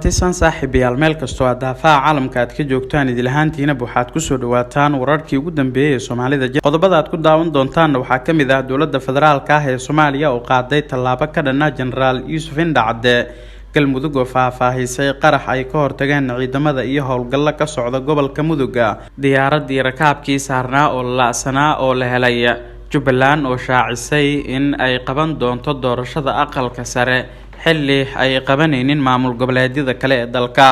kulantisan saaxiibayaal meel kastoo daafaca caalamka aad ka joogtaan idil ahaantiina waxaad ku soo dhawaataan wararkii ugu dambeeyay ee Soomaalida. Qodobada aad ku daawan doontaan waxaa kamid ah dawladda federaalka ah ee Soomaaliya oo qaaday tallaabo ka dhan ah Generaal Yuusuf Indhacde galmudug oo faahfaahisay qarax ay ka hortageen ciidamada iyo howlgalla ka socda gobolka Mudug. Diyaaradii rakaabkii saarnaa oo laasanaa oo la helay Jubbaland oo shaacisay in ay qaban doonto doorashada aqalka sare xilli ay qabanaynin maamul goboleedyada kale ee dalka.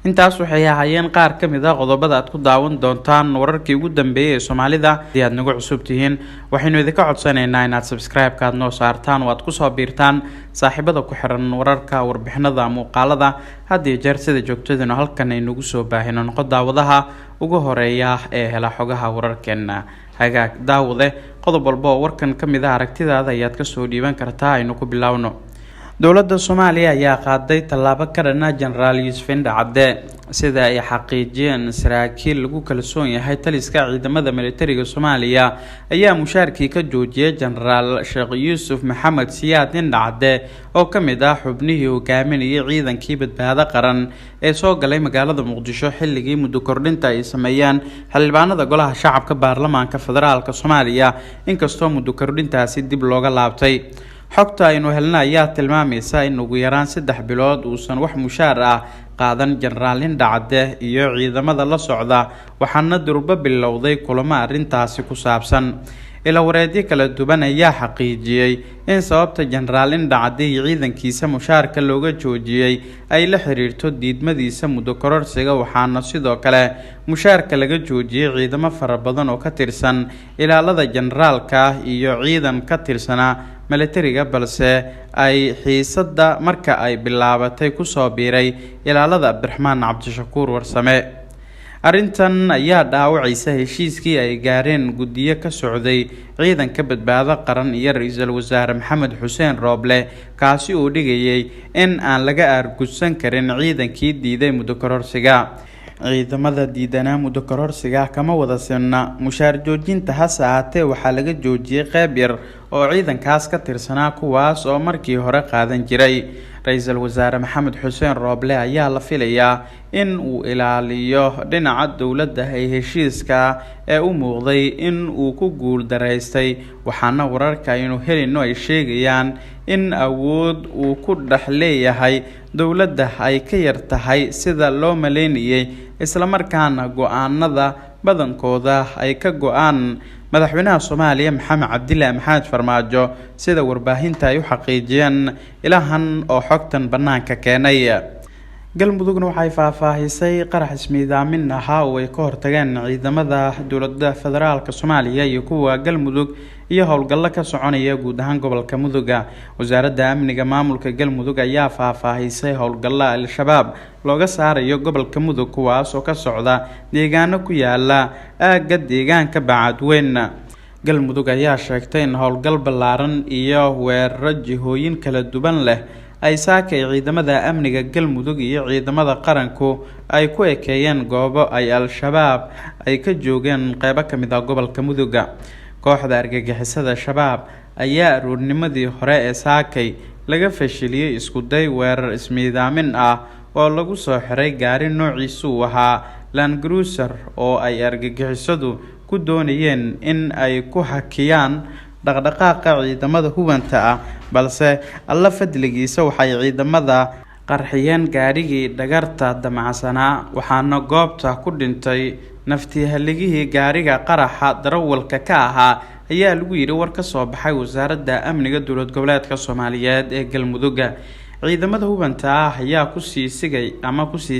Intaas waxay ahaayeen qaar ka mid ah qodobada aad ku daawan doontaan wararkii ugu dambeeyay ee Soomaalida. Haddii aad nagu cusub tihiin waxaynu idinka codsanaynaa inaad subscribe-ka noo saartaan oo aad ku soo biirtaan saaxiibada ku xiran wararka, warbixinada, muuqaalada haddii jeer sida joogtadana halkan ay nagu soo baahino noqo daawadaha ugu horeeya ee hela xogaha wararkeena. hagaag daawade qodob walba oo warkan ka mid ah aragtidaada ayaad ka soo dhiiban kartaa. aynu ku bilaawno. dawladda Soomaaliya ayaa qaaday tallaabo ka dhan ah Generaal Yuusuf Indhacde sida ay xaqiijiyeen saraakiil lagu kalsoon yahay taliska ciidamada militariga Soomaaliya ayaa mushaarkii ka joojiyay Generaal Sheekh Yuusuf Maxamed Siyaad Indhacde oo ka mid ah xubnihii hogaaminayay ciidankii badbaado qaran ee soo galay magaalada Muqdisho xilligii muddo kordhinta ay sameeyeen xildhibaanada golaha shacabka baarlamaanka federaalka Soomaaliya inkastoo muddo kordhintaasi dib looga laabtay. xogta aynu helna ayaa tilmaamaysa in ugu yaraan 3 bilood uusan wax mushaar ah qaadan Generaal Indhacde iyo ciidamada la socda waxaana durba bilowday kulamo arintaasi ku saabsan. ila wareedyo kala duwan ayaa xaqiijiyay in sababta Generaal Indhacde iyo ciidankiisa mushaarka looga joojiyay ay la xiriirto diidmadiisa muddo kororsiga waxaana sidoo kale mushaarka laga joojiyay ciidamo fara badan oo ka tirsan ilaalada generaalka iyo ciidan ka tirsana militariga balse ay xiisada marka ay bilaabatay ku soo biiray ilaalada Cabdiraxmaan Cabdishakuur Warsame. arintan ayaa dhaawacaysa heshiiskii ay gaareen guddiyo ka socday ciidanka badbaado qaran iyo ra'iisul wasaare Maxamed Xuseen Rooble kaasi oo dhigayay in aan laga argudsan karin ciidankii diiday muddo kororsiga. ciidamada diidanaa muddo kororsiga kama wada sinna mushaar joojinta hase ahaatee waxaa laga joojiyay qayb yar oo ciidankaas ka tirsanaa kuwaas oo markii hore qaadan jiray. ra'iisul wasaare Maxamed Xuseen Rooble ayaa la filayaa in uu ilaaliyo dhinaca dawladda ay heshiiska ee u muuqday in uu ku guul dareystay waxaana wararka aynu helino ay sheegayaan in awood uu ku dhaxleeyahay dawladda ay ka yar tahay sida loo maleynayay isla markaana go'aanada badankooda ay ka go'aan madaxweynaha Soomaaliya Maxamed Cabdilaahi Maxamed Farmaajo sida warbaahinta ay u xaqiijiyeen ilahan oo xogtan banaanka keenay. galmudugna waxay faahfaahisay qarax ismiidaamin ah oo ay ka hortageen ciidamada dawladda federaalka Soomaaliya iyo kuwa galmudug iyo howlgalla ka soconaya guud ahaan gobolka Mudug. wasaaradda amniga maamulka galmudug ayaa faahfaahisay howlgalla al-shabaab looga saarayo gobolka Mudug kuwaas oo ka socda deegaano ku yaala aagga deegaanka Bacadweyn. galmudug ayaa sheegtay in howlgal ballaaran iyo weeraro jihooyin kala duwan leh ay saakay ciidamada amniga galmudug iyo ciidamada qaranku ay ku ekeeyeen goobo ay al-shabaab ay ka joogeen qaybo ka mid ah gobolka Mudug. kooxda argagixisada shabaab ayaa aroornimadii hore ee saakay laga fashiliyay isku day weerar ismiidaamin ah oo lagu soo xiray gaari noociisu ahaa Land Cruiser oo ay argagixisadu ku doonayeen in ay ku hakiyaan dhaqdhaqaaqa ciidamada hubanta ah balse alla fadligiisa waxay ciidamada qarxiyeen gaarigii dhagarta damacsanaa waxaana goobta ku dhintay naftihaligihii gaariga qaraxa darawalka ka ahaa ayaa lagu yiri war ka soo baxay wasaaradda amniga dowlad goboleedka Soomaaliyeed ee galmudug. ciidamada hubanta ah ayaa ku sii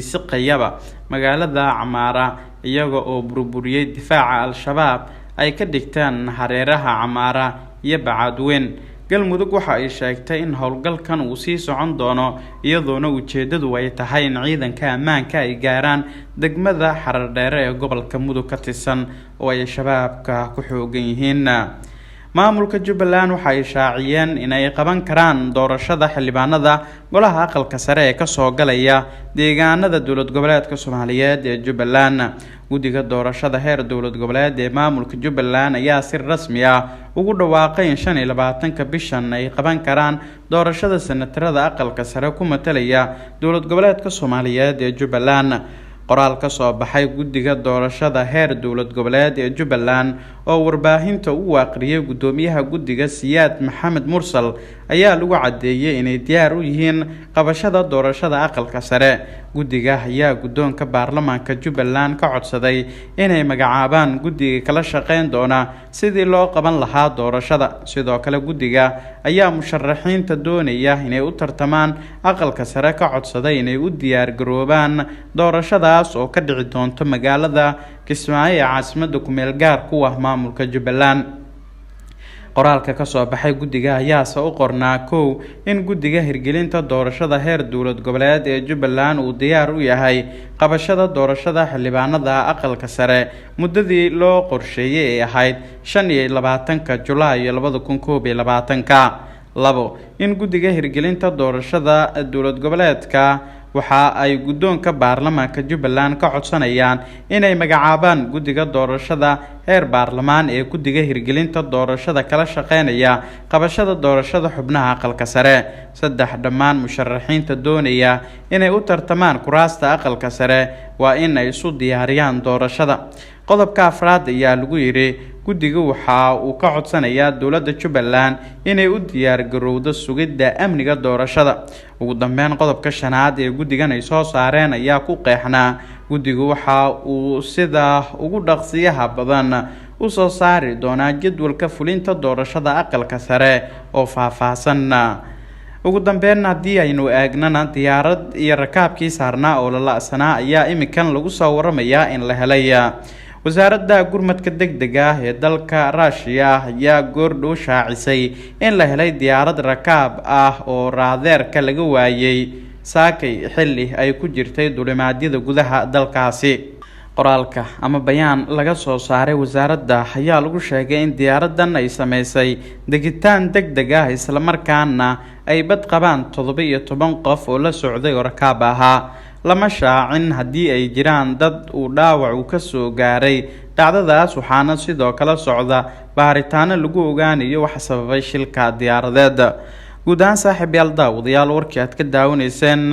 siqayaba magaalada Camaara iyaga oo burburiyay difaaca al-shabaab ay ka dhigtaan hareeraha Camaara iyo Bacadweyn. galmudug waxa ay sheegtay in howlgalkan uu sii socon doono iyadoona ujeedadu ay tahay in ciidanka ammaanka ay gaaraan degmada Xaradheere ee gobolka Mudug ka tirsan oo ay shabaabka ku xoogan yihiin. maamulka Jubbaland waxay shaaciyeen inay qaban karaan doorashada xildhibaanada golaha aqalka sare ee ka soo galaya deegaanada dowlad goboleedka Soomaaliyeed ee Jubbaland. Guddiga doorashada heer dowlad goboleed ee maamulka Jubbaland ayaa si rasmi ah ugu dhawaaqay in 25 bishan ay qaban karaan doorashada senatarada aqalka sare ku matalaya dowlad goboleedka Soomaaliyeed ee Jubbaland. qoraal ka soo baxay guddiga doorashada heer dowlad goboleed ee Jubbaland oo warbaahinta u aqriyay gudoomiyaha guddiga Siyaad Maxamed Mursal ayaa lagu cadeeyay inay diyaar u yihiin qabashada doorashada aqalka sare. guddiga ayaa gudoonka baarlamaanka Jubbaland ka codsaday inay magacaabaan guddiga kala shaqeyn doona sidii loo qaban lahaa doorashada. sidoo kale guddiga ayaa musharaxiinta doonaya inay u tartamaan aqalka sare ka codsaday inay u diyaar garoobaan doorashada oo ka dhici doonto magaalada Kismaayo ee caasimadda ku meel gaar ku ah maamulka Jubbaland. qoraalka ka soo baxay guddiga ayaa u qornaa kow in guddiga hirgelinta doorashada heer dowlad goboleed ee Jubbaland uu diyaar u yahay qabashada doorashada xildhibaanada aqalka sare muddadii loo qorsheeyay ee ahayd 25 Julaay 2021. labo in guddiga hirgelinta doorashada dowlad goboleedka waxa ay gudoonka baarlamaanka Jubbaland ka codsanayaan inay magacaabaan guddiga doorashada heer baarlamaan ee guddiga hirgelinta doorashada kala shaqeynaya qabashada doorashada xubnaha aqalka sare. saddex dhammaan musharaxiinta doonaya inay u tartamaan kuraasta aqalka sare waa in ay isu diyaariyaan doorashada. qodobka afraad ayaa lagu yiri guddiga waxa uu ka codsanayaa dowladda Jubbaland inay u diyaar garowdo sugidda amniga doorashada. ugu dambeyn qodobka shanaad ee guddigan ay soo saareen ayaa ku qeexnaa guddigu waxa uu sida ugu dhaqsiyaha badan u soo saari doonaa jadwalka fulinta doorashada aqalka sare oo faahfaahsan. ugu dambeyn haddii aynu eegnana diyaarad iyo rakaabkii saarnaa oo la la'sanaa ayaa imikan lagu soo waramayaa in la helay. wasaaradda gurmadka degdega ah ee dalka Russia ayaa goordhow shaacisay in la helay diyaarad rakaab ah oo raadeerka laga waayay saakay xilli ay ku jirtay dulimaadyada gudaha dalkaasi. qoraalka ama bayaan laga soo saaray wasaaradda ayaa lagu sheegay in diyaaradan ay sameysay degitaan degdeg ah isla markaana ay bad qabaan 17 qof oo la socday oo rakaab ahaa. lama shaacin haddii ay jiraan dad uu dhaawac u ka soo gaaray dhacdadaas, waxaana sidoo kale socda baaritaano lagu ogaanayo waxa sababay shilka diyaaradeed. guud ahaan saaxiibayaal daawadayaal warkii aad ka daawanayseen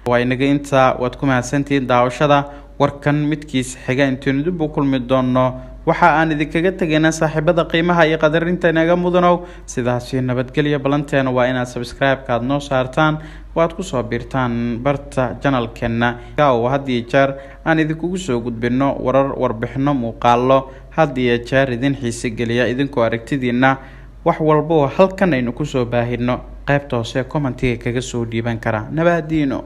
waa inaga inta waad ku mahadsantihiin daawashada warkan midkiisa xiga intaanu dib u kulmi doono waxa aan idinkaga tagaynaa saaxiibada qiimaha iyo qadarinta inaga mudanow sidaas nabadgelyo balanteena waa inaad subscribe-ka aad noo saartaan waad ku soo biirtaan barta channel-keena oo had iyo jeer aan idinkugu soo gudbino warar warbixino muuqaalo had iyo jeer idin xiise geliya idinkoo aragtidiina wax walba oo halkan aynu ku soo baahino qaybta hoose comment-iga kaga soo dhiiban kara. nabadiino.